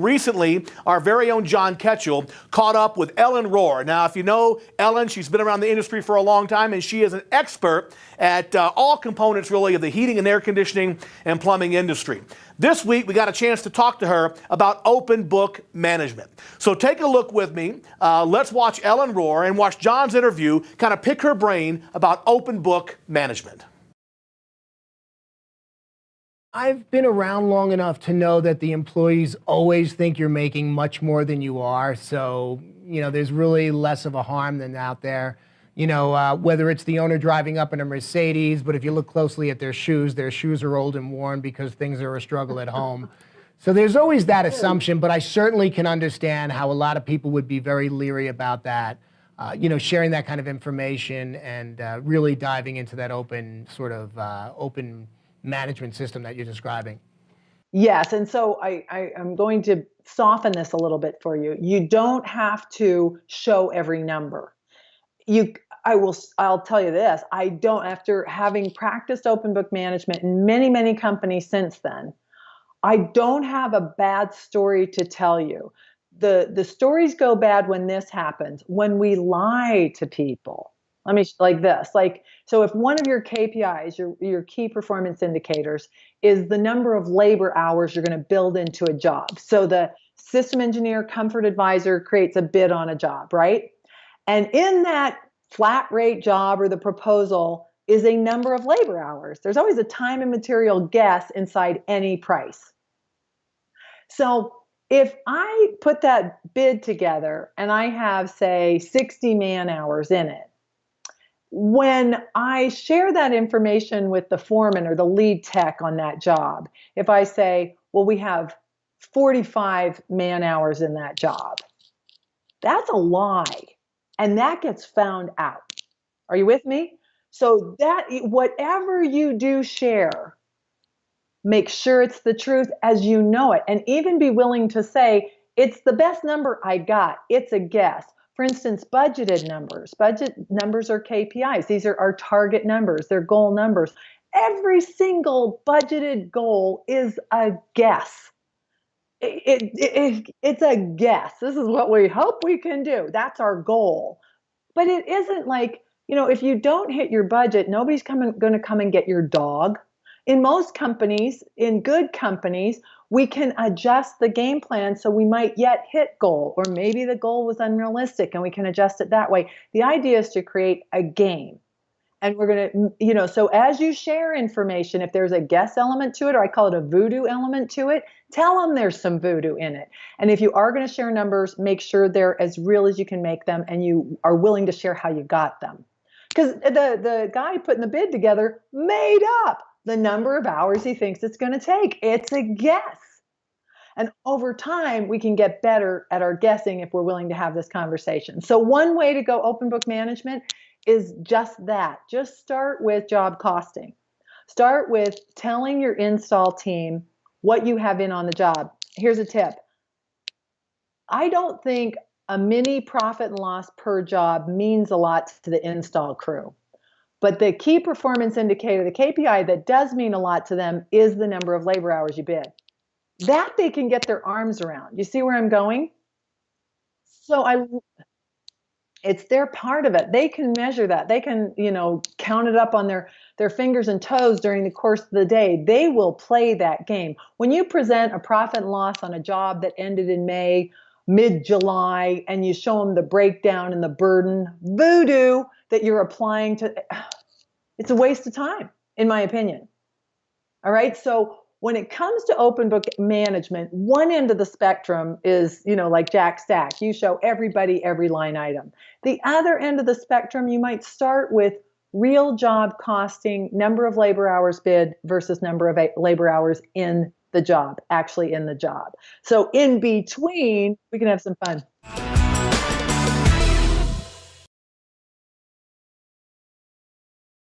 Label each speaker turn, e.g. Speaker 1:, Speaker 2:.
Speaker 1: Recently, our very own John Ketchell caught up with Ellen Rohr. Now, if you know Ellen, she's been around the industry for a long time, and she is an expert at all components, really, of the heating and air conditioning and plumbing industry. This week, we got a chance to talk to her about open book management. So take a look with me. Let's watch Ellen Rohr and watch John's interview, kind of pick her brain about open book management.
Speaker 2: I've been around long enough to know that the employees always think you're making much more than you are. So, there's really less of a harm than out there. Whether it's the owner driving up in a Mercedes, but if you look closely at their shoes are old and worn because things are a struggle at home. So there's always that assumption, but I certainly can understand how a lot of people would be very leery about that. Sharing that kind of information and really diving into that open management system that you're describing.
Speaker 3: Yes, and so I'm going to soften this a little bit for you. You don't have to show every number. I'll tell you this, after having practiced open book management in many, many companies since then, I don't have a bad story to tell you. The stories go bad when this happens, when we lie to people. So if one of your KPIs, your key performance indicators, is the number of labor hours you're going to build into a job. So the system engineer, comfort advisor creates a bid on a job, right? And in that flat rate job or the proposal is a number of labor hours. There's always a time and material guess inside any price. So if I put that bid together and I have, say, 60 man hours in it, when I share that information with the foreman or the lead tech on that job, if I say, well, we have 45 man hours in that job, that's a lie. And that gets found out. Are you with me? So that whatever you do share, make sure it's the truth as you know it. And even be willing to say, it's the best number I got. It's a guess. For instance, budgeted numbers. Budget numbers are KPIs. These are our target numbers. They're goal numbers. Every single budgeted goal is a guess. It's a guess. This is what we hope we can do. That's our goal. But it isn't like, if you don't hit your budget, nobody's going to come and get your dog. In most companies, in good companies, we can adjust the game plan so we might yet hit goal, or maybe the goal was unrealistic and we can adjust it that way. The idea is to create a game. And we're going to, so as you share information, if there's a guess element to it, or I call it a voodoo element to it, tell them there's some voodoo in it. And if you are going to share numbers, make sure they're as real as you can make them and you are willing to share how you got them. Because the guy putting the bid together made up the number of hours he thinks it's going to take. It's a guess. And over time, we can get better at our guessing if we're willing to have this conversation. So one way to go open book management is just that. Just start with job costing. Start with telling your install team what you have in on the job. Here's a tip. I don't think a mini profit and loss per job means a lot to the install crew. But the key performance indicator, the KPI that does mean a lot to them, is the number of labor hours you bid. That they can get their arms around. You see where I'm going? So it's their part of it. They can measure that. They can, count it up on their fingers and toes during the course of the day. They will play that game. When you present a profit and loss on a job that ended in May, mid-July, and you show them the breakdown and the burden, voodoo that you're applying to, it's a waste of time, in my opinion. All right. So when it comes to open book management, one end of the spectrum is, like Jack Stack. You show everybody every line item. The other end of the spectrum, you might start with real job costing, number of labor hours bid versus number of labor hours in the job, actually in the job. So in between, we can have some fun.